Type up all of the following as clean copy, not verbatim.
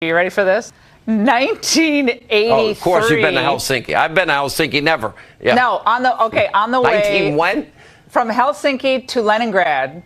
You ready for this? 1983. Oh, of course, you've been to Helsinki. I've been to Helsinki, never. Yeah. No, on the way. 19 when? From Helsinki to Leningrad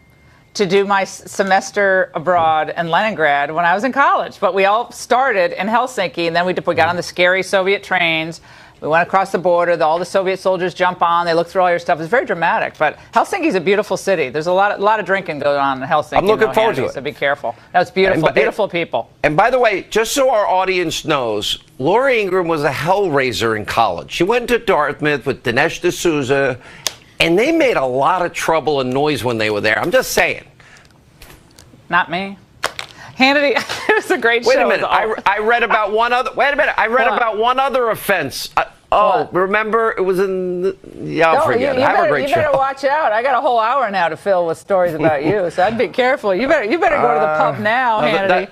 to do my semester abroad in Leningrad when I was in college. But we all started in Helsinki, and then we got on the scary Soviet trains. We went across the border. All the Soviet soldiers jump on. They look through all your stuff. It's very dramatic. But Helsinki's a beautiful city. There's a lot of drinking going on in Helsinki. I'm looking forward to it. So be careful. No, it's beautiful. Beautiful people. And by the way, just so our audience knows, Laura Ingraham was a hellraiser in college. She went to Dartmouth with Dinesh D'Souza, and they made a lot of trouble and noise when they were there. I'm just saying. Not me. Hannity, it was a great show. Wait a minute. I read about one other. Wait a minute. I read about one other offense. Remember? It was in. I'll forget. Have a great show. You better watch out. I got a whole hour now to fill with stories about you, so I'd be careful. You better go to the pub now, Hannity.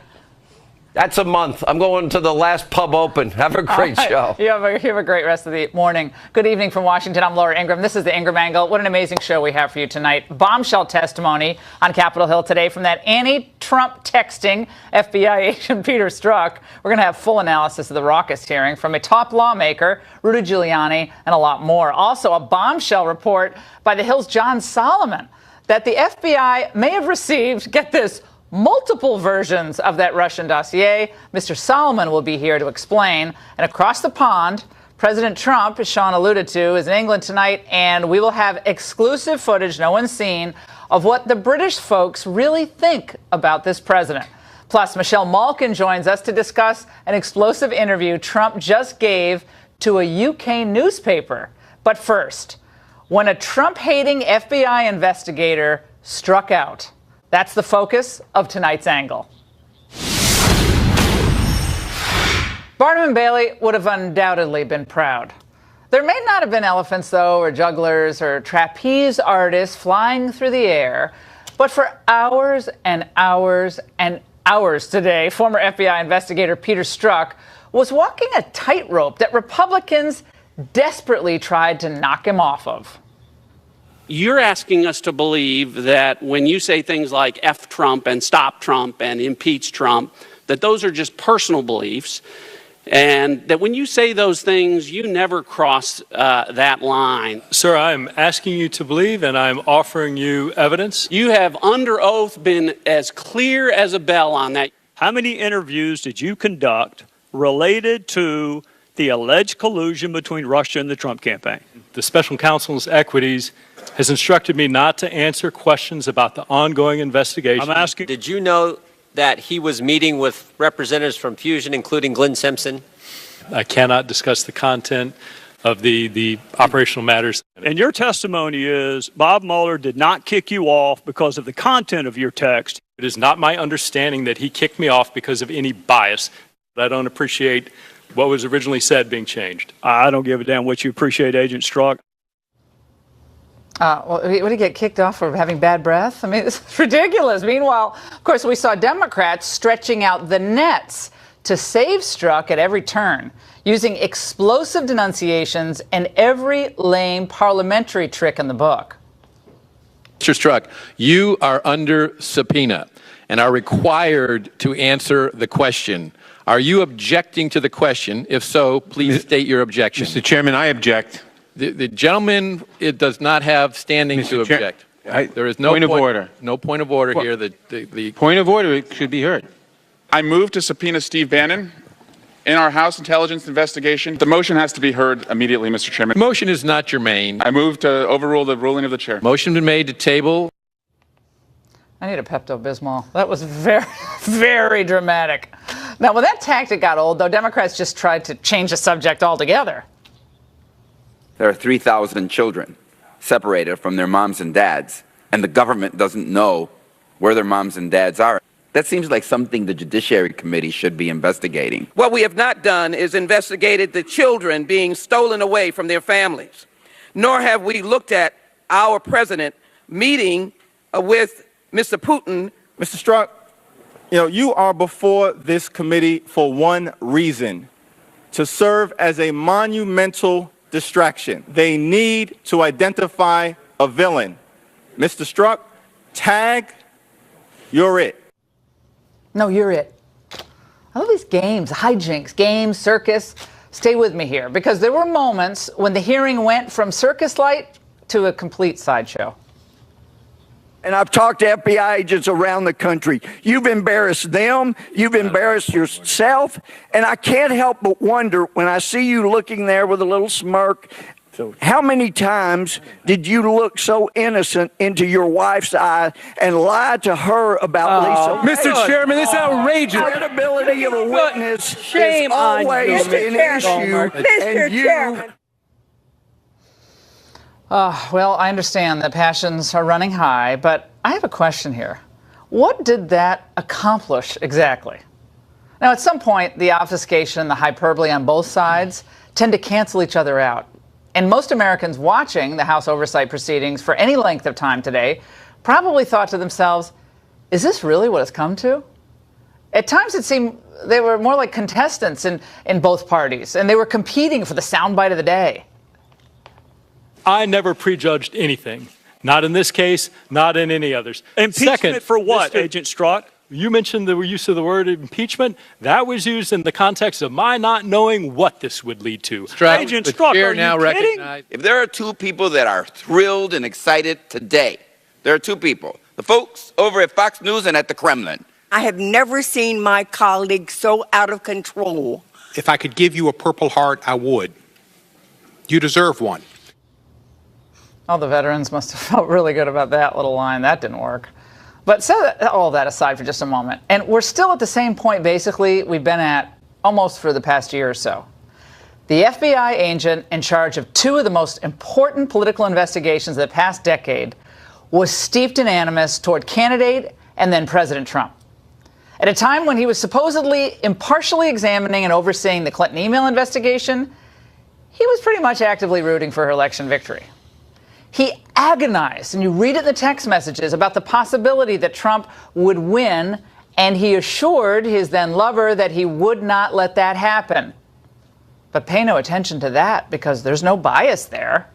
That's a month. I'm going to the last pub open. Have a great show. You have a great rest of the morning. Good evening from Washington. I'm Laura Ingraham. This is the Ingraham Angle. What an amazing show we have for you tonight. Bombshell testimony on Capitol Hill today from that anti-Trump texting FBI agent Peter Strzok. We're going to have full analysis of the raucous hearing from a top lawmaker, Rudy Giuliani, and a lot more. Also, a bombshell report by the Hill's John Solomon that the FBI may have received, get this, multiple versions of that Russian dossier. Mr. Solomon will be here to explain. And across the pond, President Trump, as Sean alluded to, is in England tonight, and we will have exclusive footage no one's seen of what the British folks really think about this president. Plus, Michelle Malkin joins us to discuss an explosive interview Trump just gave to a UK newspaper. But first, when a Trump-hating FBI investigator struck out. That's the focus of tonight's angle. Barnum and Bailey would have undoubtedly been proud. There may not have been elephants, though, or jugglers, or trapeze artists flying through the air. But for hours and hours and hours today, former FBI investigator Peter Strzok was walking a tightrope that Republicans desperately tried to knock him off of. You're asking us to believe that when you say things like F Trump and stop Trump and impeach Trump, that those are just personal beliefs, and that when you say those things, you never cross that line. Sir, I'm asking you to believe, and I'm offering you evidence. You have under oath been as clear as a bell on that. How many interviews did you conduct related to the alleged collusion between Russia and the Trump campaign? The special counsel's equities has instructed me not to answer questions about the ongoing investigation. I'm asking. Did you know that he was meeting with representatives from Fusion, including Glenn Simpson? I cannot discuss the content of the operational matters. And your testimony is Bob Mueller did not kick you off because of the content of your text. It is not my understanding that he kicked me off because of any bias. I don't appreciate what was originally said being changed. I don't give a damn what you appreciate, Agent Strzok. Well, would he get kicked off for having bad breath? I mean, it's ridiculous. Meanwhile, of course, we saw Democrats stretching out the nets to save Strzok at every turn, using explosive denunciations and every lame parliamentary trick in the book. Mr. Strzok, you are under subpoena and are required to answer the question. Are you objecting to the question? If so, please state your objection. Mr. Chairman, I object. The gentleman does not have standing to object. There is no point of order. No point of order here. The point of order should be heard. I move to subpoena Steve Bannon in our House Intelligence investigation. The motion has to be heard immediately, Mr. Chairman. The motion is not germane. I move to overrule the ruling of the chair. Motion been made to table. I need a Pepto-Bismol. That was very, very dramatic. Now, when that tactic got old, though, Democrats just tried to change the subject altogether. There are 3,000 children separated from their moms and dads, and the government doesn't know where their moms and dads are. That seems like something the Judiciary Committee should be investigating. What we have not done is investigated the children being stolen away from their families, nor have we looked at our president meeting with Mr. Putin. Mr. Strzok, you are before this committee for one reason, to serve as a monumental distraction. They need to identify a villain. Mr. Strzok, tag, you're it. No, you're it. I love these games, hijinks, games, circus. Stay with me here, because there were moments when the hearing went from circus-like to a complete sideshow. And I've talked to FBI agents around the country. You've embarrassed them. You've embarrassed yourself. And I can't help but wonder, when I see you looking there with a little smirk, how many times did you look so innocent into your wife's eye and lie to her about Lisa? Mr. Chairman, this is outrageous. The credibility of a witness Shame is always on you, an Mr. issue. Mr. Chairman. Well, I understand that passions are running high, but I have a question here. What did that accomplish exactly? Now, at some point, the obfuscation and the hyperbole on both sides tend to cancel each other out. And most Americans watching the House oversight proceedings for any length of time today probably thought to themselves, is this really what it's come to? At times it seemed they were more like contestants in both parties, and they were competing for the soundbite of the day. I never prejudged anything. Not in this case, not in any others. Impeachment Second, for what, Agent Strzok? You mentioned the use of the word impeachment. That was used in the context of my not knowing what this would lead to. Agent Strzok, are you kidding? If there are two people that are thrilled and excited today, there are two people. The folks over at Fox News and at the Kremlin. I have never seen my colleagues so out of control. If I could give you a Purple Heart, I would. You deserve one. All the veterans must have felt really good about that little line. That didn't work. But set all that aside for just a moment. And we're still at the same point, basically, we've been at almost for the past year or so. The FBI agent in charge of two of the most important political investigations of the past decade was steeped in animus toward candidate and then President Trump. At a time when he was supposedly impartially examining and overseeing the Clinton email investigation, he was pretty much actively rooting for her election victory. He agonized, and you read it in the text messages, about the possibility that Trump would win, and he assured his then lover that he would not let that happen. But pay no attention to that, because there's no bias there.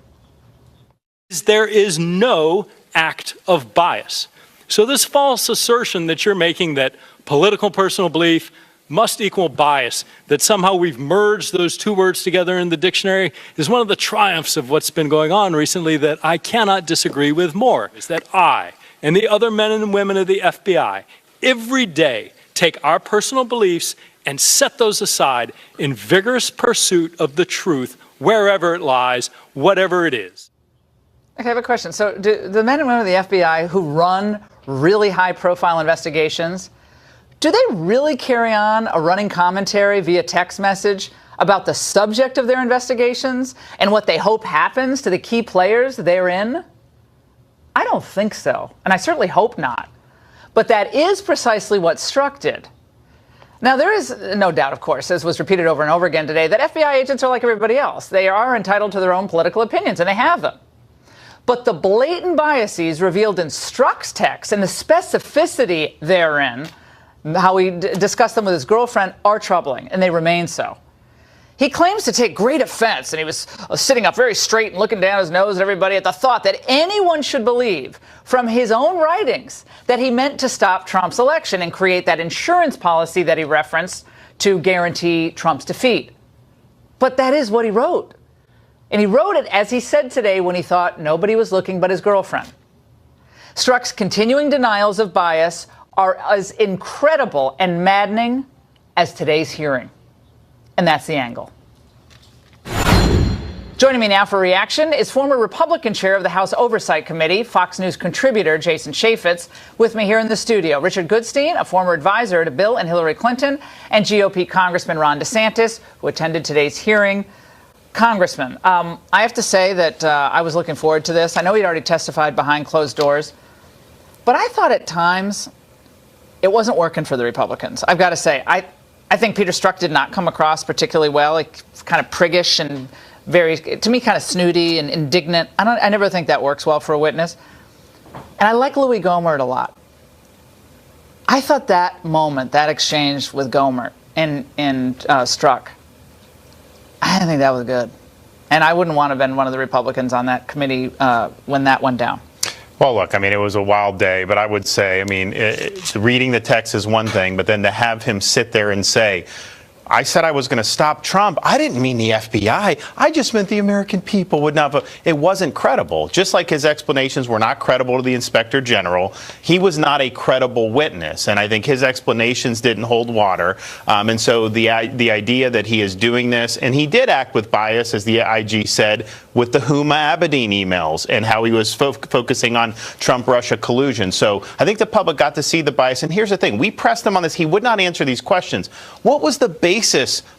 There is no act of bias. So this false assertion that you're making that political personal belief must equal bias, that somehow we've merged those two words together in the dictionary, is one of the triumphs of what's been going on recently that I cannot disagree with more, is that I and the other men and women of the FBI every day take our personal beliefs and set those aside in vigorous pursuit of the truth wherever it lies, whatever it is. Okay, I have a question. So do the men and women of the FBI who run really high-profile investigations, do they really carry on a running commentary via text message about the subject of their investigations and what they hope happens to the key players therein? I don't think so, and I certainly hope not. But that is precisely what Strzok did. Now, there is no doubt, of course, as was repeated over and over again today, that FBI agents are like everybody else. They are entitled to their own political opinions, and they have them. But the blatant biases revealed in Strzok's text and the specificity therein, how he discussed them with his girlfriend, are troubling, and they remain so. He claims to take great offense, and he was sitting up very straight and looking down his nose at everybody at the thought that anyone should believe from his own writings that he meant to stop Trump's election and create that insurance policy that he referenced to guarantee Trump's defeat. But that is what he wrote. And he wrote it, as he said today, when he thought nobody was looking but his girlfriend. Strzok's continuing denials of bias are as incredible and maddening as today's hearing. And that's the angle. Joining me now for reaction is former Republican chair of the House Oversight Committee, Fox News contributor Jason Chaffetz, with me here in the studio. Richard Goodstein, a former advisor to Bill and Hillary Clinton, and GOP Congressman Ron DeSantis, who attended today's hearing. Congressman, I have to say that I was looking forward to this. I know he'd already testified behind closed doors, but I thought at times it wasn't working for the Republicans. I've got to say, I think Peter Strzok did not come across particularly well. Like, kind of priggish and very, to me, kind of snooty and indignant. I never think that works well for a witness. And I like Louis Gohmert a lot. I thought that moment, that exchange with Gohmert and Strzok, I didn't think that was good. And I wouldn't want to have been one of the Republicans on that committee when that went down. Well, look, I mean, it was a wild day, but I would say, I mean, reading the text is one thing, but then to have him sit there and say, I said I was going to stop Trump. I didn't mean the FBI. I just meant the American people would not vote. It wasn't credible. Just like his explanations were not credible to the Inspector General, he was not a credible witness. And I think his explanations didn't hold water. And so the idea that he is doing this, and he did act with bias, as the IG said, with the Huma Abedin emails and how he was focusing on Trump-Russia collusion. So I think the public got to see the bias. And here's the thing. We pressed him on this. He would not answer these questions. What was the basis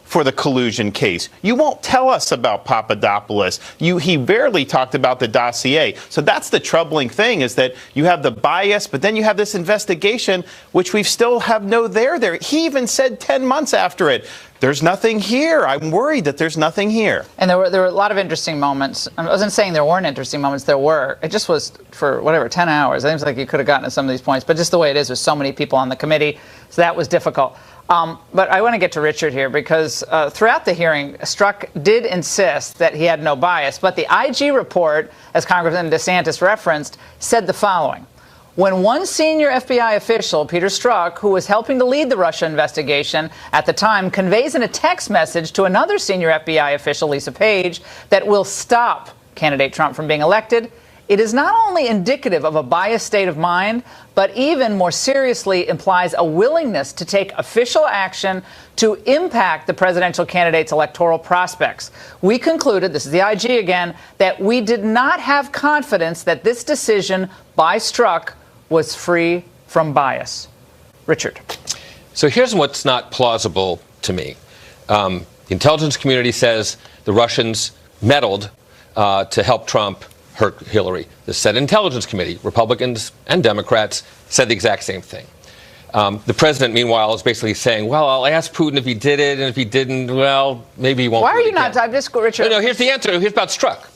for the collusion case? You won't tell us about Papadopoulos. He barely talked about the dossier. So that's the troubling thing, is that you have the bias, but then you have this investigation, which we still have no there. He even said 10 months after it, there's nothing here. I'm worried that there's nothing here. And there were a lot of interesting moments. I wasn't saying there weren't interesting moments. There were. It just was for, 10 hours. It seems like you could have gotten to some of these points. But just the way it is with so many people on the committee, so that was difficult. But I want to get to Richard here, because throughout the hearing, Strzok did insist that he had no bias. But the IG report, as Congressman DeSantis referenced, said the following. When one senior FBI official, Peter Strzok, who was helping to lead the Russia investigation at the time, conveys in a text message to another senior FBI official, Lisa Page, that will stop candidate Trump from being elected, it is not only indicative of a biased state of mind, but even more seriously implies a willingness to take official action to impact the presidential candidate's electoral prospects. We concluded, this is the IG again, that we did not have confidence that this decision by Strzok was free from bias. Richard. So here's what's not plausible to me. The intelligence community says the Russians meddled to help Trump hurt Hillary. The Senate Intelligence Committee, Republicans and Democrats, said the exact same thing. The president, meanwhile, is basically saying, well, I'll ask Putin if he did it, and if he didn't, well, maybe he won't. Why are you not? I'm just, Richard. No, here's the answer. Here's about Strzok.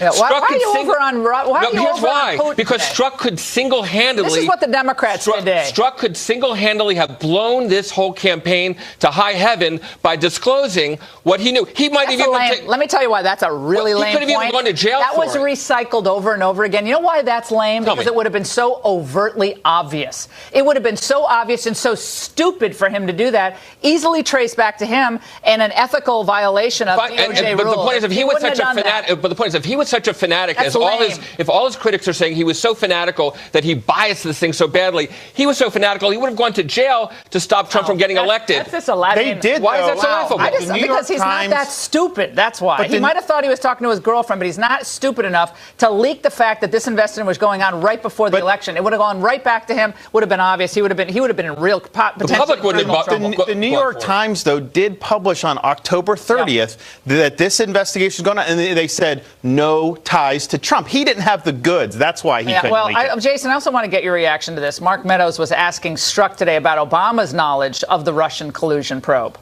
Yeah, why are you over on Putin Because today? Strzok could single-handedly... This is what the Democrats did today. Strzok could single-handedly have blown this whole campaign to high heaven by disclosing what he knew. He might have even... Let me tell you why that's a really lame point. He could have even gone to jail That for was it. recycled over and over again. You know why that's lame? Because it would have been so overtly obvious. It would have been so obvious and so stupid for him to do that, easily traced back to him, and an ethical violation of DOJ rules. But the point is, if he was such a fanatic... But the point is, if he was such a fanatic, if all his critics are saying he was so fanatical that he biased this thing so badly, he was so fanatical he would have gone to jail to stop Trump from getting elected. That's just a lot. They did. Why is that so awful? Because he's not that stupid. That's why. He might have thought he was talking to his girlfriend, but he's not stupid enough to leak the fact that this investigation was going on right before the election. It would have gone right back to him. Would have been obvious. He would have been in real potential. The public wouldn't have bought the New York Times, though, did publish on October 30th that this investigation is going on, and they said no ties to Trump. He didn't have the goods. That's why he couldn't leak it. Jason, I also want to get your reaction to this. Mark Meadows was asking Strzok today about Obama's knowledge of the Russian collusion probe.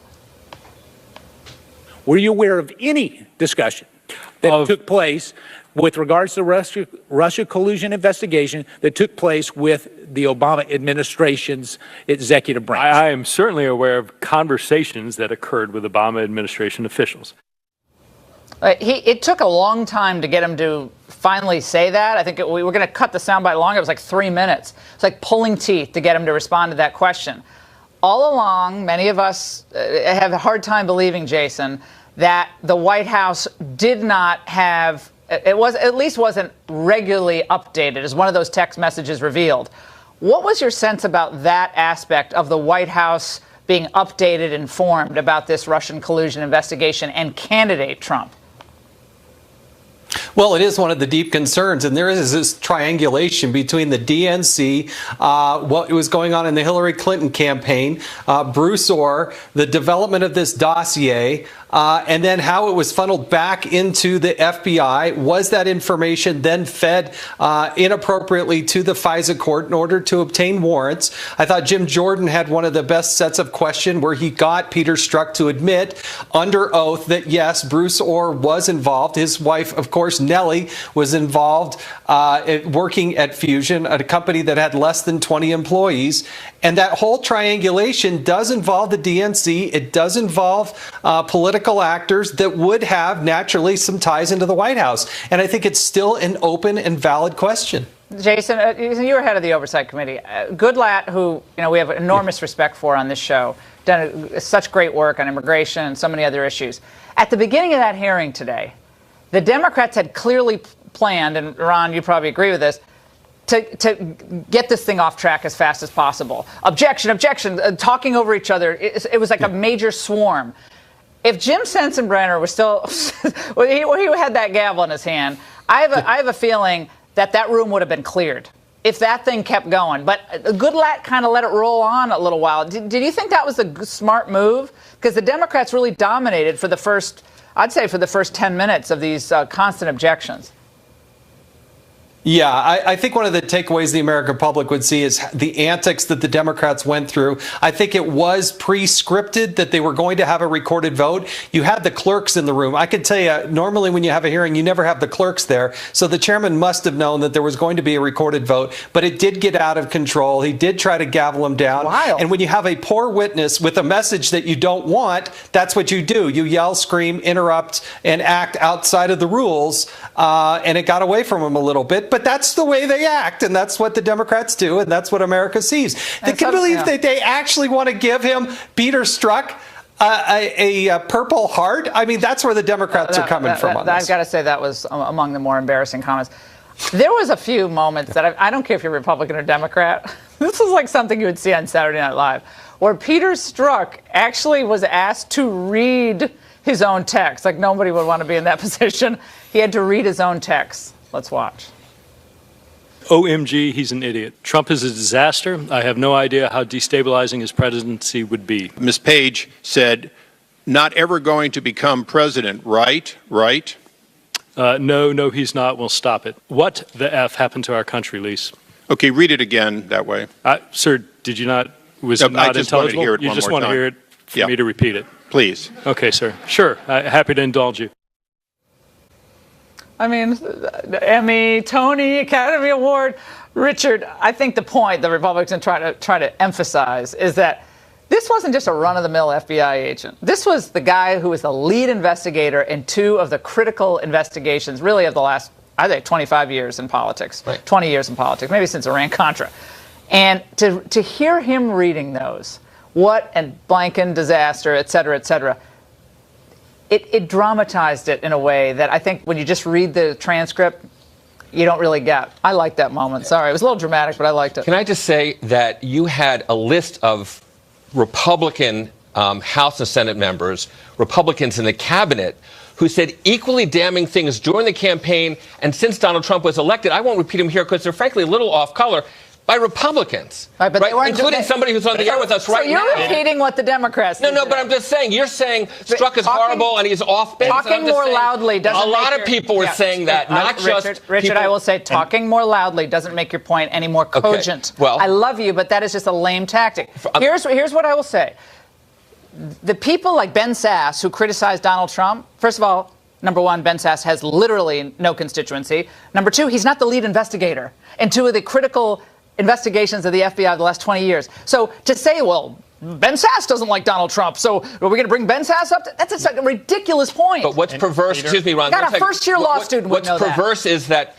Were you aware of any discussion that took place with regards to the Russia collusion investigation that took place with the Obama administration's executive branch? I am certainly aware of conversations that occurred with Obama administration officials. It took a long time to get him to finally say that. I think we were going to cut the soundbite longer. It was like 3 minutes. It's like pulling teeth to get him to respond to that question. All along, many of us have a hard time believing, Jason, that the White House did not have, at least wasn't regularly updated, as one of those text messages revealed. What was your sense about that aspect of the White House being updated, informed about this Russian collusion investigation and candidate Trump? Well, it is one of the deep concerns, and there is this triangulation between the DNC, what was going on in the Hillary Clinton campaign, Bruce Orr, the development of this dossier, and then how it was funneled back into the FBI. Was that information then fed inappropriately to the FISA court in order to obtain warrants? I thought Jim Jordan had one of the best sets of questions where he got Peter Strzok to admit under oath that, yes, Bruce Orr was involved. His wife, of course, Nellie, was involved working at Fusion, a company that had less than 20 employees. And that whole triangulation does involve the DNC. It does involve political actors that would have naturally some ties into the White House. And I think it's still an open and valid question. Jason, you were head of the Oversight Committee. Goodlatte, who we have enormous respect for on this show, done such great work on immigration and so many other issues. At the beginning of that hearing today, the Democrats had clearly planned, and Ron, you probably agree with this, to get this thing off track as fast as possible. Objection, talking over each other. It was like a major swarm. If Jim Sensenbrenner was still, he had that gavel in his hand, I have a feeling that room would have been cleared if that thing kept going. But Goodlatte kind of let it roll on a little while. Did you think that was a smart move? Because the Democrats really dominated for the first 10 minutes of these constant objections. Yeah, I think one of the takeaways the American public would see is the antics that the Democrats went through. I think it was pre-scripted that they were going to have a recorded vote. You had the clerks in the room. I could tell you, normally when you have a hearing, you never have the clerks there. So the chairman must have known that there was going to be a recorded vote, but it did get out of control. He did try to gavel him down. Wow. And when you have a poor witness with a message that you don't want, that's what you do. You yell, scream, interrupt, and act outside of the rules. And it got away from him a little bit. But that's the way they act, and that's what the Democrats do, and that's what America sees. They can believe that they actually want to give him, Peter Strzok, a Purple Heart. I mean, that's where the Democrats are coming from on this. I've got to say that was among the more embarrassing comments. There was a few moments that I don't care if you're Republican or Democrat. This was like something you would see on Saturday Night Live, where Peter Strzok actually was asked to read his own text. Like nobody would want to be in that position. He had to read his own text. Let's watch. OMG, he's an idiot. Trump is a disaster. I have no idea how destabilizing his presidency would be. Ms. Page said, not ever going to become president, right? Right? No, he's not. We'll stop it. What the F happened to our country, Lise? Okay, read it again that way. Sir, did you not? Was it not intelligible? You just want to hear it for me to repeat it? Please. Okay, sir. Sure. Happy to indulge you. I mean, Emmy, Tony, Academy Award. Richard, I think the point the Republicans try to emphasize is that this wasn't just a run-of-the-mill FBI agent. This was the guy who was the lead investigator in two of the critical investigations, really, of the last, I think, 25 years in politics, right. 20 years in politics, maybe since Iran-Contra. And to hear him reading those, and Blanken disaster, et cetera, it dramatized it in a way that I think when you just read the transcript, you don't really get. I liked that moment. Sorry, it was a little dramatic, but I liked it. Can I just say that you had a list of Republican House and Senate members, Republicans in the cabinet, who said equally damning things during the campaign and since Donald Trump was elected. I won't repeat them here because they're frankly a little off color. By Republicans, right, including somebody who's on the air with us right now. So you're repeating what the Democrats did. No, but I'm just saying, you're saying Strzok is horrible and he's off base. Talking more loudly doesn't make a lot of people were saying that, not just Richard, I will say, talking more loudly doesn't make your point any more cogent. Okay, well, I love you, but that is just a lame tactic. Here's what I will say. The people like Ben Sasse who criticize Donald Trump, first of all, number one, Ben Sasse has literally no constituency. Number two, he's not the lead investigator in two of the critical investigations of the FBI of the last 20 years. So to say, well, Ben Sasse doesn't like Donald Trump, so are we going to bring Ben Sasse up? That's a ridiculous point. But what's perverse, excuse me, Ron. Got a first-year law student would know that. What's perverse is that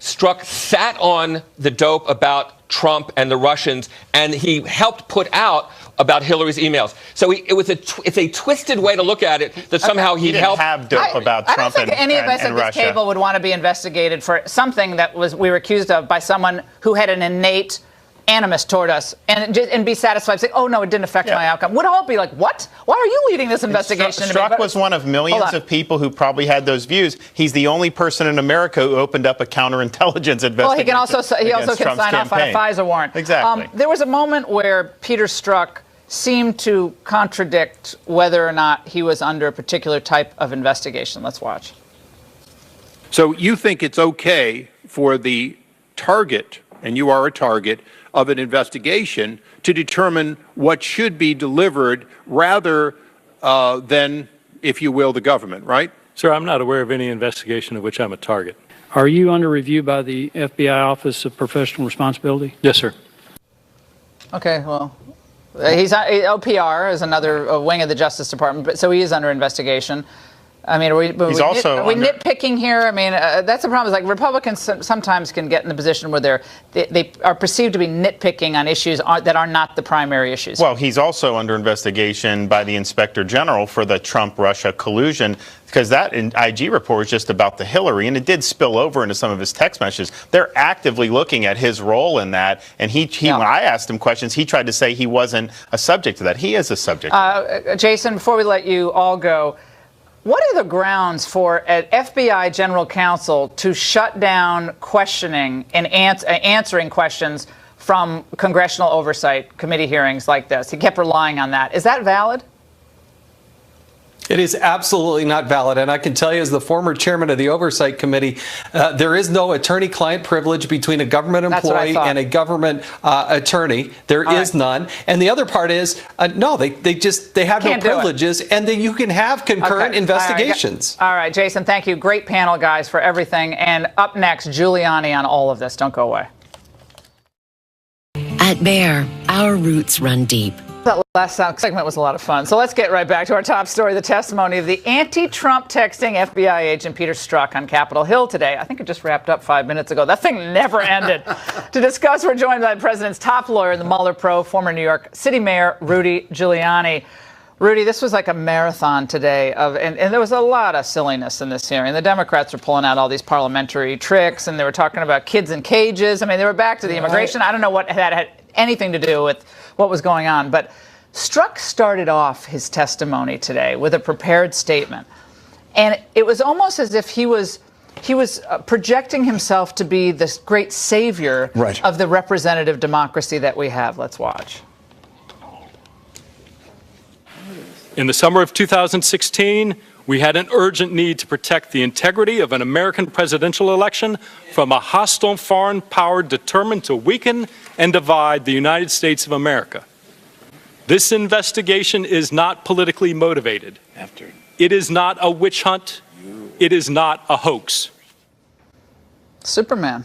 Strzok sat on the dope about Trump and the Russians, and he helped put out about Hillary's emails. So it's a twisted way to look at it that somehow he helped. Have dope about Trump I don't think any of us at this table would want to be investigated for something that we were accused of by someone who had an innate animus toward us and be satisfied saying, oh, no, it didn't affect my outcome. We'd all be like, what? Why are you leading this investigation? Strzok was one of millions of people who probably had those views. He's the only person in America who opened up a counterintelligence investigation. Well, he also can sign off on a FISA warrant. Exactly. There was a moment where Peter Strzok seemed to contradict whether or not he was under a particular type of investigation. Let's watch. So you think it's okay for the target, and you are a target, of an investigation to determine what should be delivered rather than, if you will, the government, right? Sir, I'm not aware of any investigation of which I'm a target. Are you under review by the FBI Office of Professional Responsibility? Yes, sir. Okay, well, OPR is another wing of the Justice Department, so he is under investigation. I mean, are we under- nitpicking here? I mean, that's the problem. Is like Republicans sometimes can get in the position where they are perceived to be nitpicking on issues that are not the primary issues. Well, he's also under investigation by the Inspector General for the Trump-Russia collusion, because that IG report is just about the Hillary, and it did spill over into some of his text messages. They're actively looking at his role in that, and when I asked him questions, he tried to say he wasn't a subject to that. He is a subject. Jason, before we let you all go, what are the grounds for an FBI general counsel to shut down questioning and answering questions from congressional oversight committee hearings like this? He kept relying on that. Is that valid? It is absolutely not valid. And I can tell you, as the former chairman of the Oversight Committee, there is no attorney-client privilege between a government employee and a government attorney. There is none. And the other part is, no, they have no privileges, and then you can have concurrent investigations. All right, Jason, thank you. Great panel, guys, for everything. And up next, Giuliani on all of this. Don't go away. At Bear, our roots run deep. That last segment was a lot of fun. So let's get right back to our top story, the testimony of the anti-Trump texting FBI agent Peter Strzok on Capitol Hill today. I think it just wrapped up 5 minutes ago. That thing never ended. To discuss, we're joined by the president's top lawyer, the Mueller pro, former New York City Mayor Rudy Giuliani. Rudy, this was like a marathon today, and there was a lot of silliness in this hearing. The Democrats were pulling out all these parliamentary tricks, and they were talking about kids in cages. I mean, they were back to the immigration. I don't know what that had anything to do with what was going on, but Strzok started off his testimony today with a prepared statement, and it was almost as if he was projecting himself to be this great savior of the representative democracy that we have. Let's watch. In the summer of 2016, we had an urgent need to protect the integrity of an American presidential election from a hostile foreign power determined to weaken and divide the United States of America. This investigation is not politically motivated. It is not a witch hunt. It is not a hoax. Superman.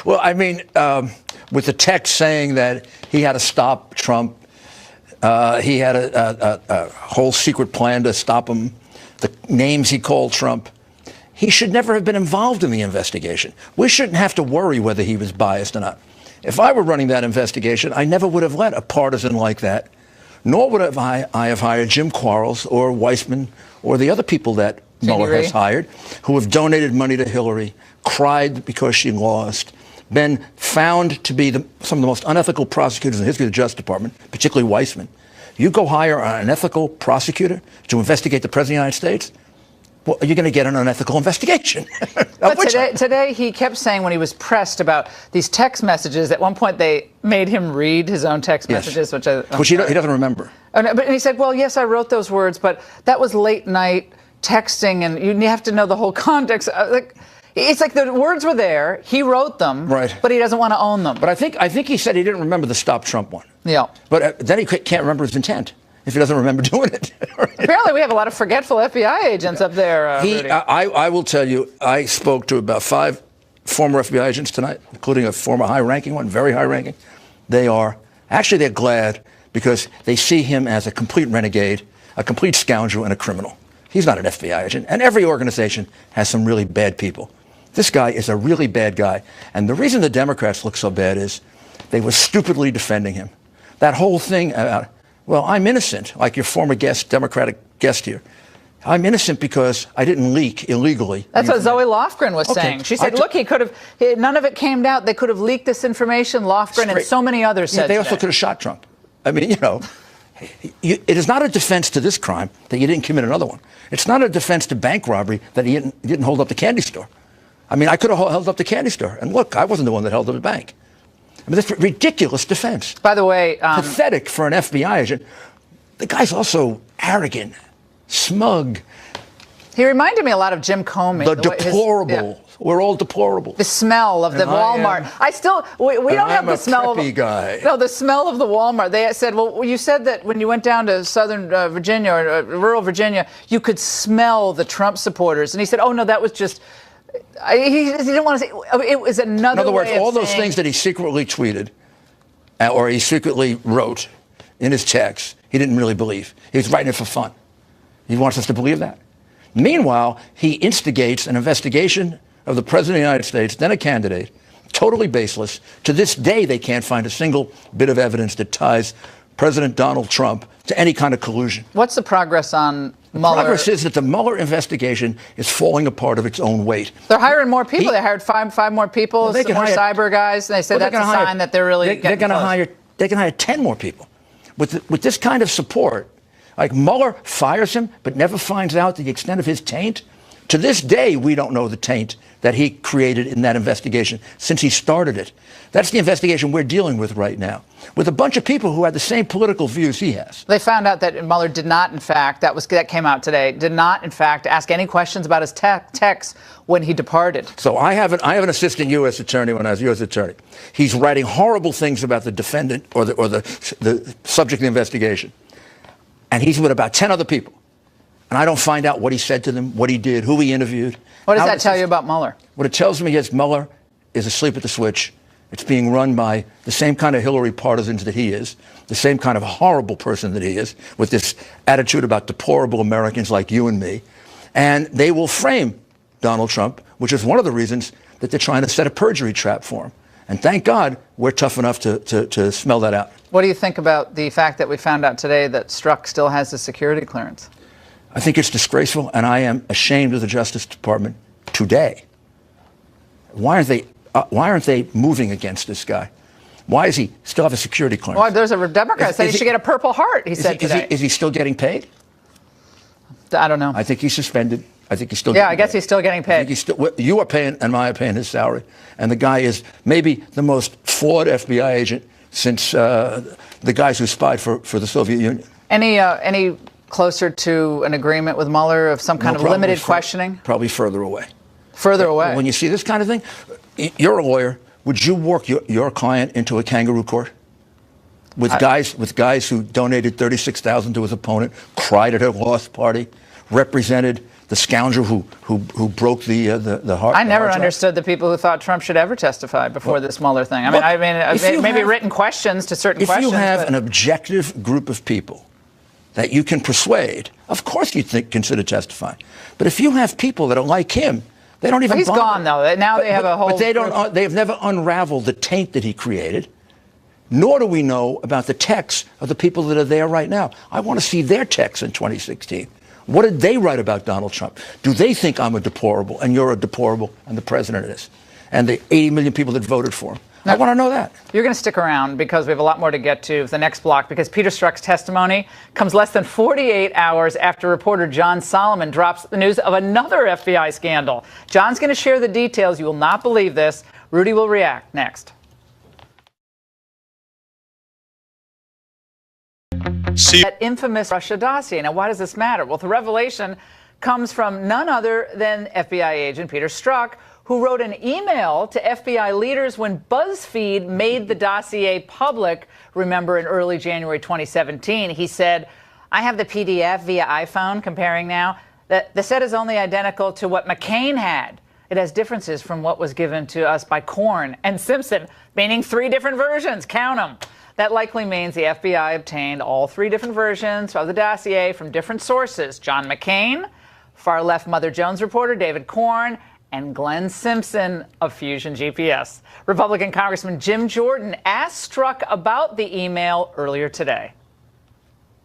Well, I mean, with the text saying that he had to stop Trump, he had a whole secret plan to stop him, the names he called Trump. He should never have been involved in the investigation. We shouldn't have to worry whether he was biased or not. If I were running that investigation, I never would have let a partisan like that, nor would I have hired Jim Quarles or Weissman or the other people that Mueller has hired, who have donated money to Hillary, cried because she lost, been found to be some of the most unethical prosecutors in the history of the Justice Department, particularly Weissman. You go hire an unethical prosecutor to investigate the President of the United States? Well, you're going to get an unethical investigation. But today he kept saying, when he was pressed about these text messages, at one point they made him read his own text messages, which he doesn't remember. But he said, well, yes, I wrote those words, but that was late night texting, and you have to know the whole context. It's like the words were there, he wrote them, but he doesn't want to own them. But I think he said he didn't remember the Stop Trump one. Yeah. But then he can't remember his intent if he doesn't remember doing it. Apparently we have a lot of forgetful FBI agents up there. I will tell you, I spoke to about 5 former FBI agents tonight, including a former high-ranking one, very high-ranking. They're glad because they see him as a complete renegade, a complete scoundrel, and a criminal. He's not an FBI agent, and every organization has some really bad people. This guy is a really bad guy, and the reason the Democrats look so bad is they were stupidly defending him. That whole thing about, well, I'm innocent, like your former Democratic guest here. I'm innocent because I didn't leak illegally. That's what Zoe Lofgren was saying. She said, look, none of it came out. They could have leaked this information. Lofgren and so many others said they also could have shot Trump. I mean, it is not a defense to this crime that you didn't commit another one. It's not a defense to bank robbery that he didn't hold up the candy store. I mean, I could have held up the candy store. And look, I wasn't the one that held up the bank. I mean, that's a ridiculous defense. By the way, pathetic for an FBI agent. The guy's also arrogant, smug. He reminded me a lot of Jim Comey. The deplorable. We're all deplorable. The smell of the Walmart. We don't have the smell of the guy. No, the smell of the Walmart. They said, well, you said that when you went down to southern Virginia or rural Virginia, you could smell the Trump supporters. And he said, oh, no, that was just. He didn't want to say it was another. In other words, all those things that he secretly tweeted or he secretly wrote in his text, he didn't really believe. He was writing it for fun. He wants us to believe that. Meanwhile, he instigates an investigation of the President of the United States, then a candidate, totally baseless. To this day, they can't find a single bit of evidence that ties President Donald Trump to any kind of collusion. What's the progress on Mueller? The progress is that the Mueller investigation is falling apart of its own weight. They're hiring more people. They hired five more people, Well, they some can more hire- cyber guys. And they said Well, that's a sign that they're really they're getting close. They can hire 10 more people. With this kind of support, like Mueller fires him but never finds out the extent of his taint. To this day, we don't know the taint that he created in that investigation since he started it. That's the investigation we're dealing with right now, with a bunch of people who had the same political views he has. They found out that Mueller did not, in fact, that came out today, did not, in fact, ask any questions about his texts when he departed. So I have an assistant U.S. attorney when I was U.S. attorney. He's writing horrible things about the defendant or the subject of the investigation. And he's with about 10 other people. And I don't find out what he said to them, what he did, who he interviewed. What does that tell you about Mueller? What it tells me is Mueller is asleep at the switch. It's being run by the same kind of Hillary partisans that he is, the same kind of horrible person that he is, with this attitude about deplorable Americans like you and me. And they will frame Donald Trump, which is one of the reasons that they're trying to set a perjury trap for him. And thank God we're tough enough to smell that out. What do you think about the fact that we found out today that Strzok still has the security clearance? I think it's disgraceful, and I am ashamed of the Justice Department today. Why aren't they moving against this guy? Why does he still have a security clearance? Well, there's a Democrat said he should get a Purple Heart, he said today. Is he still getting paid? I don't know. I think he's suspended. I think he's still Yeah, getting I guess paid. he's still getting paid. You are paying, and I are paying his salary. And the guy is maybe the most flawed FBI agent since the guys who spied for the Soviet Union. Any closer to an agreement with Mueller of some kind of limited questioning? Probably further away. Further away. When you see this kind of thing, you're a lawyer. Would you work your client into a kangaroo court with guys who donated $36,000 to his opponent, cried at her loss party, represented the scoundrel who broke the heart? I never understood the people who thought Trump should ever testify before this Mueller thing. Maybe written questions to certain questions. If you have an objective group of people that you can persuade, of course you'd consider testifying. But if you have people that are like him, they don't even. He's gone though. Now they have a whole. But they don't. They have never unraveled the taint that he created. Nor do we know about the texts of the people that are there right now. I want to see their texts in 2016. What did they write about Donald Trump? Do they think I'm a deplorable and you're a deplorable and the president is, and the 80 million people that voted for him? Now, I want to know that. You're going to stick around because we have a lot more to get to the next block, because Peter Strzok's testimony comes less than 48 hours after reporter John Solomon drops the news of another FBI scandal. John's going to share the details. You will not believe this. Rudy will react next. That infamous Russia dossier. Now, why does this matter? Well, the revelation comes from none other than FBI agent Peter Strzok, who wrote an email to FBI leaders when BuzzFeed made the dossier public. Remember, in early January 2017, he said, I have the PDF via iPhone comparing now. The set is only identical to what McCain had. It has differences from what was given to us by Corn and Simpson, meaning 3 different versions. Count them. That likely means the FBI obtained all 3 different versions of the dossier from different sources. John McCain, far-left Mother Jones reporter David Corn, and Glenn Simpson of Fusion GPS. Republican Congressman Jim Jordan asked Strzok about the email earlier today.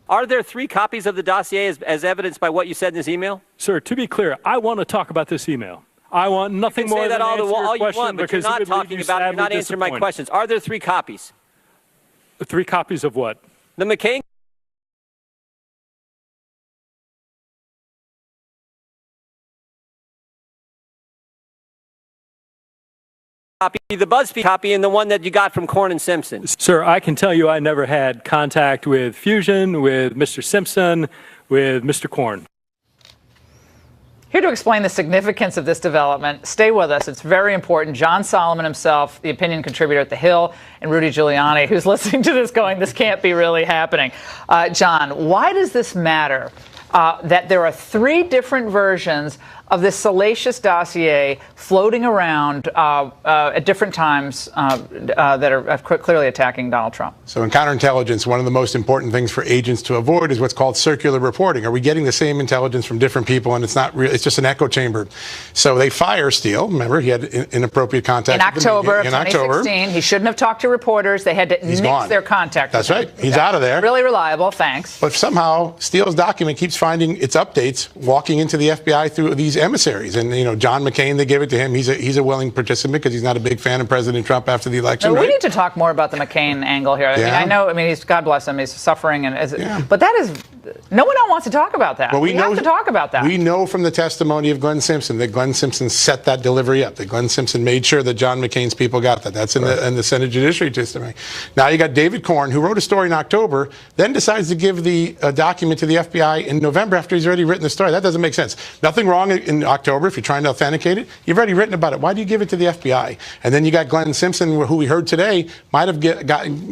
Are there 3 copies of the dossier as evidenced by what you said in this email? Sir, to be clear, I want to talk about this email. I want nothing more than answer your question, but you're not talking about it. You're not answering my questions. Are there 3 copies? 3 copies of what? The McCain copy, the BuzzFeed copy, and the one that you got from Corn and Simpson. Sir, I can tell you I never had contact with Fusion, with Mr. Simpson, with Mr. Corn. Here to explain the significance of this development, stay with us. It's very important. John Solomon himself, the opinion contributor at The Hill, and Rudy Giuliani, who's listening to this going, this can't be really happening. John, why does this matter? That there are 3 different versions of this salacious dossier floating around at different times that are clearly attacking Donald Trump? So in counterintelligence, one of the most important things for agents to avoid is what's called circular reporting. Are we getting the same intelligence from different people, and it's not real? It's just an echo chamber. So they fire Steele. Remember, he had inappropriate contact in October of in 2016. He shouldn't have talked to reporters. They had to nix their contact. That's right. He's out of there. Really reliable. Thanks. But somehow Steele's document keeps finding its updates walking into the FBI through these emissaries. And, John McCain, they give it to him. He's a willing participant because he's not a big fan of President Trump after the election. We need to talk more about the McCain angle here. I mean, he's, God bless him, he's suffering. But that is, no one wants to talk about that. Well, we have to talk about that. We know from the testimony of Glenn Simpson that Glenn Simpson set that delivery up, that Glenn Simpson made sure that John McCain's people got that. That's in the Senate Judiciary testimony. Now you got David Corn, who wrote a story in October, then decides to give the document to the FBI in November after he's already written the story. That doesn't make sense. Nothing wrong in October if you're trying to authenticate it. You've already written about it. Why do you give it to the FBI? And then you got Glenn Simpson, who we heard today might have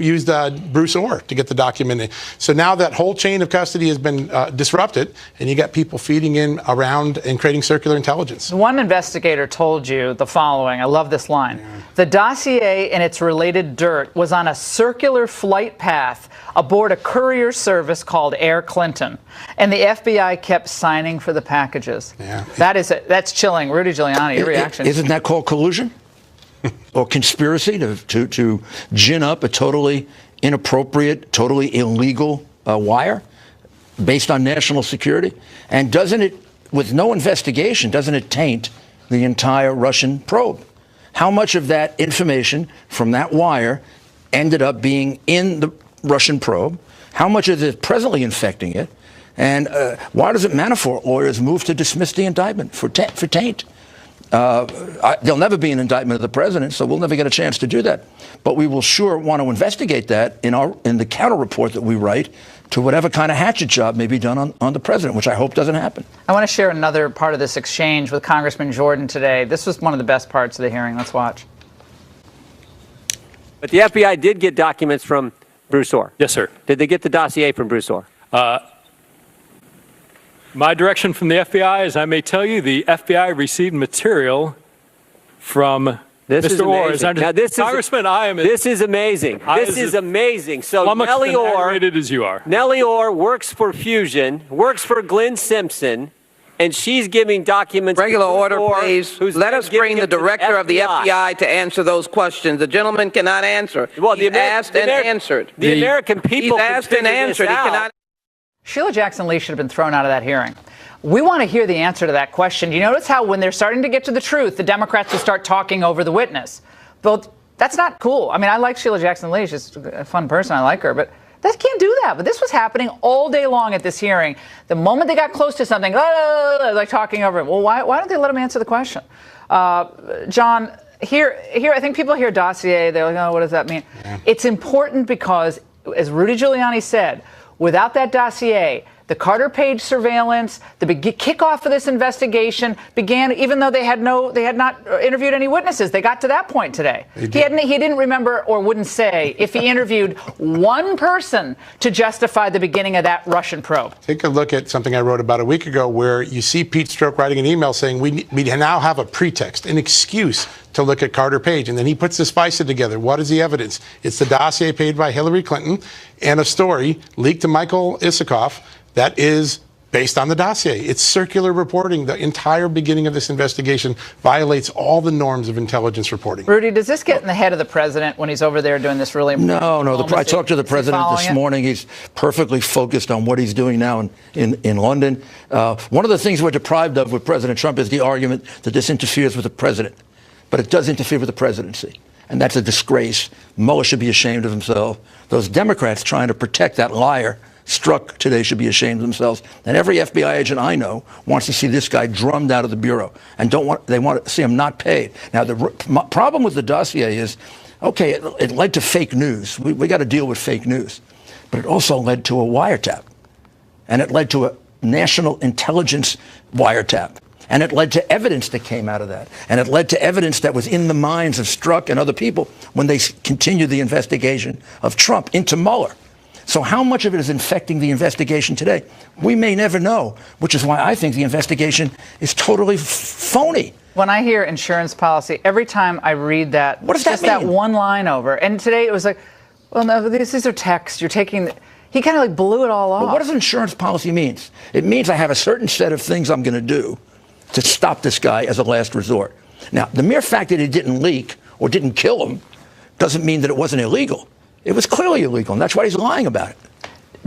used Bruce Orr to get the document in. So now that whole chain of custody has been disrupted, and you got people feeding in around and creating circular intelligence. One investigator told you the following. I love this line. Yeah. The dossier and its related dirt was on a circular flight path aboard a courier service called Air Clinton, and the FBI kept signing for the packages. Yeah. That's chilling. Rudy Giuliani, your reaction? Isn't that called collusion or conspiracy to gin up a totally inappropriate, totally illegal wire based on national security? And doesn't it, with no investigation, doesn't it taint the entire Russian probe? How much of that information from that wire ended up being in the Russian probe? How much is it presently infecting it? And why doesn't Manafort lawyers move to dismiss the indictment for taint? There'll never be an indictment of the president, so we'll never get a chance to do that. But we will sure want to investigate that in the counter report that we write to whatever kind of hatchet job may be done on the president, which I hope doesn't happen. I want to share another part of this exchange with Congressman Jordan today. This was one of the best parts of the hearing. Let's watch. But the FBI did get documents from Bruce Orr. Yes, sir. Did they get the dossier from Bruce Orr? My direction from the FBI is, I may tell you, the FBI received material from Mr. Orr. Now, this is amazing. This is amazing. So Nellie Orr, as you are. Nellie Orr works for Fusion, works for Glenn Simpson, and she's giving documents. Regular order, please. Let us bring the director of the FBI to answer those questions. The gentleman cannot answer. Well, he's asked and answered. The American people. He's asked and answered. He cannot. Sheila Jackson-Lee should have been thrown out of that hearing. We want to hear the answer to that question. You notice how when they're starting to get to the truth, the Democrats will start talking over the witness. But that's not cool. I mean, I like Sheila Jackson-Lee. She's a fun person. I like her. But they can't do that. But this was happening all day long at this hearing. The moment they got close to something, like talking over it. Well, why don't they let them answer the question? John, here, I think people hear dossier. They're like, oh, what does that mean? Yeah. It's important because, as Rudy Giuliani said, without that dossier, the Carter Page surveillance, the kickoff of this investigation began, even though they had not interviewed any witnesses. They got to that point today. He didn't remember or wouldn't say if he interviewed one person to justify the beginning of that Russian probe. Take a look at something I wrote about a week ago where you see Pete Strzok writing an email saying we now have a pretext, an excuse to look at Carter Page. And then he puts the FISA together. What is the evidence? It's the dossier paid by Hillary Clinton and a story leaked to Michael Isikoff that is based on the dossier. It's circular reporting. The entire beginning of this investigation violates all the norms of intelligence reporting. Rudy, does this get in the head of the president when he's over there doing this really important No. I talked to the president this morning. He's perfectly focused on what he's doing now in London. One of the things we're deprived of with President Trump is the argument that this interferes with the president. But it does interfere with the presidency. And that's a disgrace. Mueller should be ashamed of himself. Those Democrats trying to protect that liar Strzok today should be ashamed of themselves. And every FBI agent I know wants to see this guy drummed out of the bureau and they want to see him not paid. Now, the problem with the dossier is, okay, it led to fake news. We got to deal with fake news. But it also led to a wiretap. And it led to a national intelligence wiretap. And it led to evidence that came out of that. And it led to evidence that was in the minds of Strzok and other people when they continued the investigation of Trump into Mueller. So how much of it is infecting the investigation today? We may never know, which is why I think the investigation is totally phony. When I hear insurance policy, every time I read that, what does that just mean? That one line over. And today it was like, well, no, these are texts. You're taking. He kind of like blew it all off. But what does insurance policy mean? It means I have a certain set of things I'm going to do to stop this guy as a last resort. Now, the mere fact that it didn't leak or didn't kill him doesn't mean that it wasn't illegal. It was clearly illegal, and that's why he's lying about it.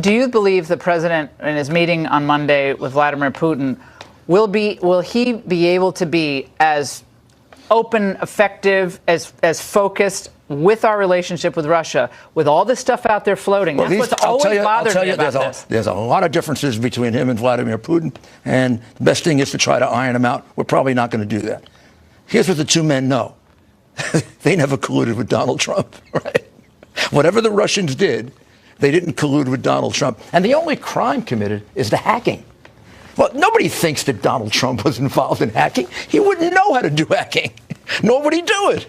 Do you believe the president, in his meeting on Monday with Vladimir Putin, will he be able to be as open, effective, as focused with our relationship with Russia, with all this stuff out there floating? Well, That's what's always bothered me about this. There's a lot of differences between him and Vladimir Putin, and the best thing is to try to iron them out. We're probably not going to do that. Here's what the two men know. They never colluded with Donald Trump, right? Whatever the Russians did, they didn't collude with Donald Trump. And the only crime committed is the hacking. Well, nobody thinks that Donald Trump was involved in hacking. He wouldn't know how to do hacking, nor would he do it.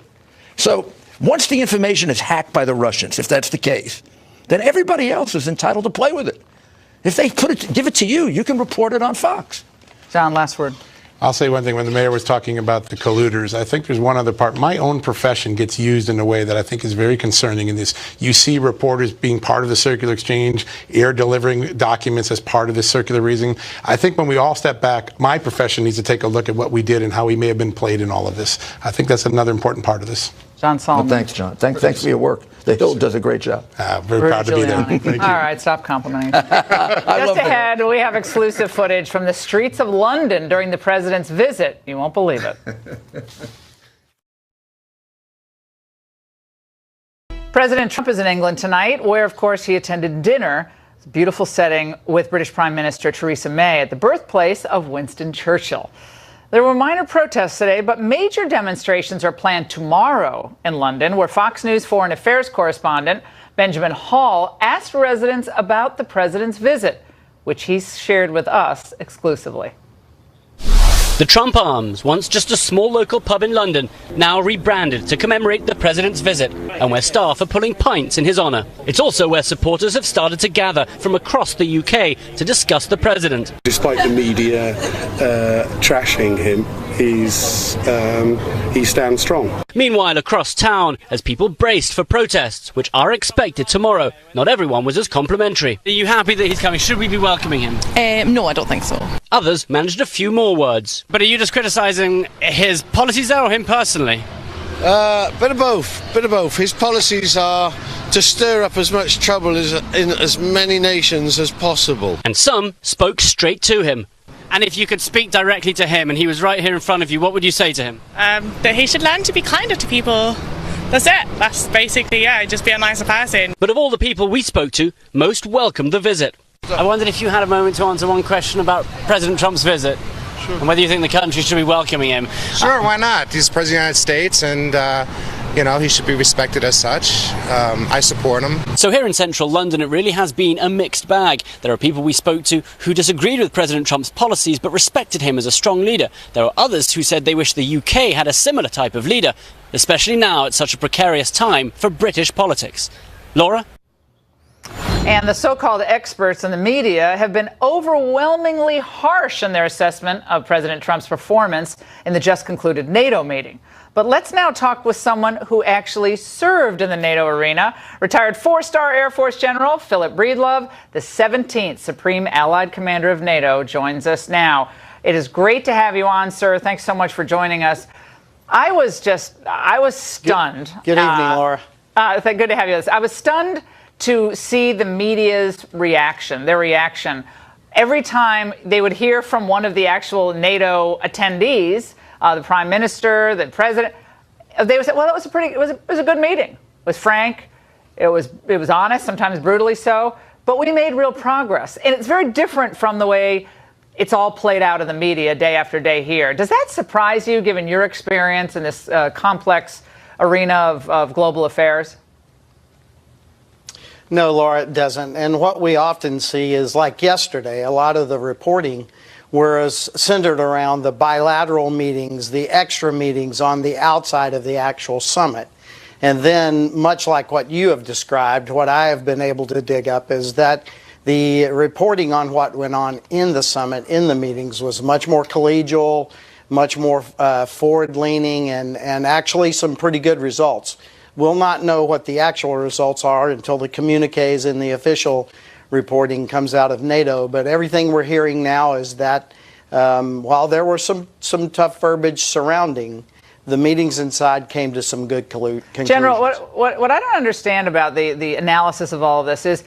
So once the information is hacked by the Russians, if that's the case, then everybody else is entitled to play with it. If they give it to you, you can report it on Fox. John, last word. I'll say one thing. When the mayor was talking about the colluders, I think there's one other part. My own profession gets used in a way that I think is very concerning in this. You see reporters being part of the circular exchange, air delivering documents as part of this circular reasoning. I think when we all step back, my profession needs to take a look at what we did and how we may have been played in all of this. I think that's another important part of this. John Solomon. Well, thanks, John. Thanks for your work. The Hill does a great job. Very proud to be there. Thank you. All right, stop complimenting. Just ahead, we have exclusive footage from the streets of London during the president's visit. You won't believe it. President Trump is in England tonight, where, of course, he attended dinner. It's a beautiful setting with British Prime Minister Theresa May at the birthplace of Winston Churchill. There were minor protests today, but major demonstrations are planned tomorrow in London, where Fox News foreign affairs correspondent Benjamin Hall asked residents about the president's visit, which he shared with us exclusively. The Trump Arms, once just a small local pub in London, now rebranded to commemorate the president's visit, and where staff are pulling pints in his honour. It's also where supporters have started to gather from across the UK to discuss the president. Despite the media trashing him, he stands strong. Meanwhile, across town, as people braced for protests, which are expected tomorrow, not everyone was as complimentary. Are you happy that he's coming? Should we be welcoming him? No, I don't think so. Others managed a few more words. But are you just criticising his policies there or him personally? Bit of both. His policies are to stir up as much trouble in as many nations as possible. And some spoke straight to him. And if you could speak directly to him and he was right here in front of you, what would you say to him? That he should learn to be kinder to people. That's it. That's basically, just be a nicer person. But of all the people we spoke to, most welcomed the visit. I wondered if you had a moment to answer one question about President Trump's visit. Sure. And whether you think the country should be welcoming him. Sure, why not? He's President of the United States, and he should be respected as such. I support him. So here in central London, it really has been a mixed bag. There are people we spoke to who disagreed with President Trump's policies but respected him as a strong leader. There are others who said they wish the UK had a similar type of leader, especially now at such a precarious time for British politics. Laura? And the so-called experts in the media have been overwhelmingly harsh in their assessment of President Trump's performance in the just concluded NATO meeting. But let's now talk with someone who actually served in the NATO arena. Retired 4-star Air Force General Philip Breedlove, the 17th Supreme Allied Commander of NATO, joins us now. It is great to have you on, sir. Thanks so much for joining us. I was stunned. Good evening, Laura. Good to have you. I was stunned to see the media's reaction, their reaction. Every time they would hear from one of the actual NATO attendees, the prime minister, the president, they would say, well, it was a good meeting. It was frank. It was honest, sometimes brutally so. But we made real progress. And it's very different from the way it's all played out in the media day after day here. Does that surprise you, given your experience in this complex arena of global affairs? No, Laura, it doesn't. And what we often see is, like yesterday, a lot of the reporting was centered around the bilateral meetings, the extra meetings on the outside of the actual summit. And then, much like what you have described, what I have been able to dig up is that the reporting on what went on in the summit, in the meetings, was much more collegial, much more forward-leaning, and actually some pretty good results. We'll not know what the actual results are until the communiques and the official reporting comes out of NATO, but everything we're hearing now is that while there were some tough verbiage surrounding, the meetings inside came to some good conclusions. General, what I don't understand about the analysis of all of this is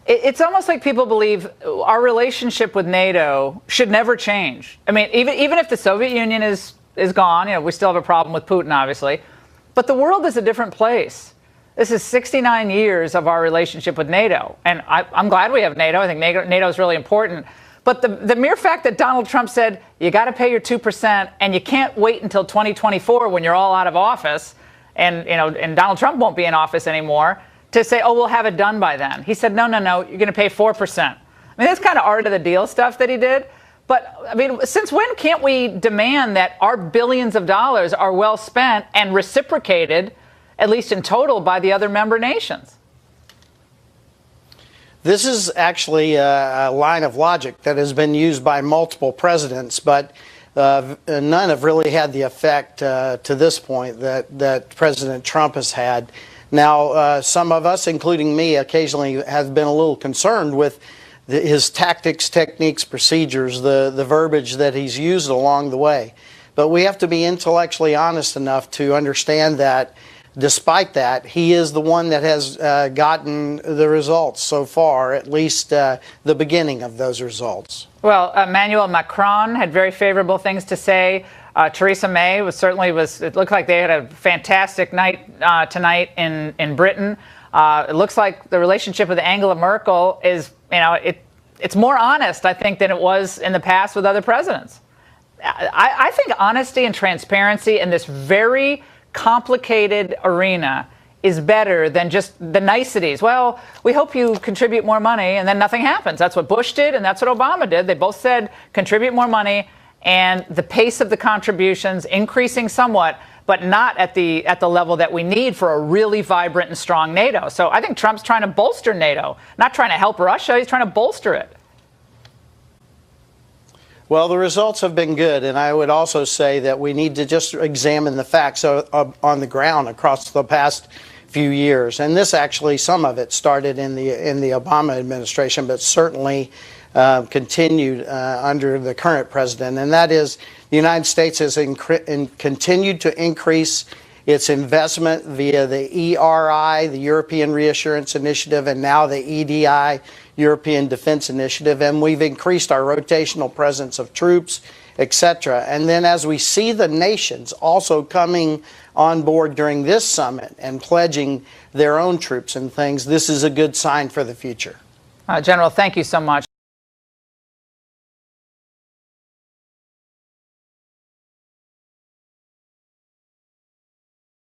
it's almost like people believe our relationship with NATO should never change. I mean, even if the Soviet Union is gone, we still have a problem with Putin, obviously, but the world is a different place. This is 69 years of our relationship with NATO, and I'm glad we have NATO. I think NATO is really important. But the mere fact that Donald Trump said, you got to pay your 2% and you can't wait until 2024 when you're all out of office and Donald Trump won't be in office anymore to say, oh, we'll have it done by then. He said, no, you're going to pay 4%. I mean, that's kind of art of the deal stuff that he did. But, I mean, since when can't we demand that our billions of dollars are well spent and reciprocated, at least in total, by the other member nations? This is actually a line of logic that has been used by multiple presidents, but none have really had the effect to this point that President Trump has had. Now, some of us, including me, occasionally have been a little concerned with his tactics, techniques, procedures, the verbiage that he's used along the way. But we have to be intellectually honest enough to understand that despite that, he is the one that has gotten the results so far, at least the beginning of those results. Well, Emmanuel Macron had very favorable things to say. Theresa May it looked like they had a fantastic night tonight in Britain. It looks like the relationship with Angela Merkel is, it's more honest, I think, than it was in the past with other presidents. I think honesty and transparency in this very complicated arena is better than just the niceties. Well, we hope you contribute more money, and then nothing happens. That's what Bush did, and that's what Obama did. They both said contribute more money, and the pace of the contributions increasing somewhat, but not at the level that we need for a really vibrant and strong NATO. So I think Trump's trying to bolster NATO, not trying to help Russia. He's trying to bolster it. Well, the results have been good, and I would also say that we need to just examine the facts on the ground across the past few years. And this actually, some of it started in the Obama administration, but certainly continued under the current president. And that is, the United States has continued to increase its investment via the ERI, the European Reassurance Initiative, and now the EDI, European Defense Initiative, and we've increased our rotational presence of troops, etc. And then as we see the nations also coming on board during this summit and pledging their own troops and things, this is a good sign for the future. General, thank you so much.